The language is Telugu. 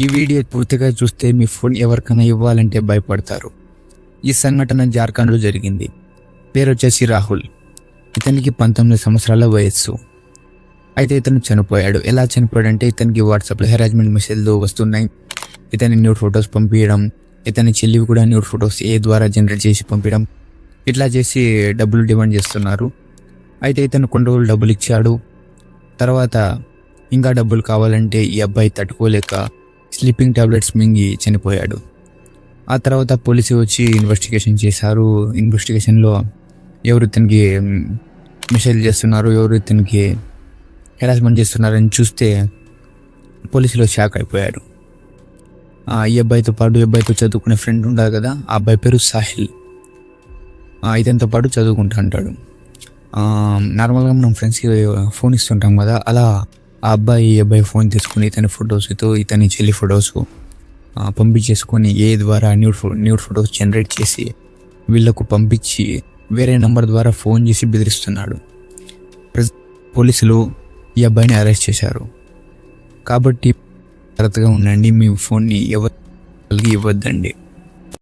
ఈ వీడియో పూర్తిగా చూస్తే మీ ఫోన్ ఎవరికైనా ఇవ్వాలంటే భయపడతారు. ఈ సంఘటన జార్ఖండ్లో జరిగింది. పేరు వచ్చేసి రాహుల్. ఇతనికి 19 సంవత్సరాల వయస్సు. అయితే ఇతను చనిపోయాడు. ఎలా చనిపోయాడంటే ఇతనికి వాట్సాప్లో హెరాస్మెంట్ మెసేజ్లు వస్తున్నాయి. ఇతని న్యూడ్ ఫొటోస్ పంపించడం, ఇతని చెల్లివి కూడా న్యూడ్ ఫొటోస్ ఏ ద్వారా జనరేట్ చేసి పంపించడం, ఇట్లా చేసి డబ్బులు డిమాండ్ చేస్తున్నారు. అయితే ఇతను కొన్ని రోజులు డబ్బులు ఇచ్చాడు. తర్వాత ఇంకా డబ్బులు కావాలంటే ఈ అబ్బాయి తట్టుకోలేక స్లీపింగ్ టాబ్లెట్స్ మింగి చనిపోయాడు. ఆ తర్వాత పోలీసు వచ్చి ఇన్వెస్టిగేషన్ చేశారు. ఇన్వెస్టిగేషన్లో ఎవరు ఇతనికి మెసేజ్ చేస్తున్నారు, ఎవరు ఇతనికి హెరాస్మెంట్ చేస్తున్నారని చూస్తే పోలీసులు షాక్ అయిపోయారు. ఈ అబ్బాయితో చదువుకునే ఫ్రెండ్ ఉంటారు కదా, ఆ అబ్బాయి పేరు సాహిల్. ఇతనితో పాటు చదువుకుంటూ ఉంటాడు. నార్మల్గా మనం ఫ్రెండ్స్కి ఫోన్ ఇస్తుంటాం కదా, అలా ఆ అబ్బాయి ఫోన్ తీసుకుని ఇతని ఫొటోస్తో ఇతని చెల్లి ఫొటోస్ పంపించేసుకొని ఏ ద్వారా న్యూడ్ ఫొటోస్ జనరేట్ చేసి వీళ్ళకు పంపించి వేరే నెంబర్ ద్వారా ఫోన్ చేసి బెదిరిస్తున్నాడు. పోలీసులు ఈ అబ్బాయిని అరెస్ట్ చేశారు. కాబట్టి జాగ్రత్తగా ఉండండి, మీ ఫోన్ని ఎవరికి ఇవ్వద్దండి.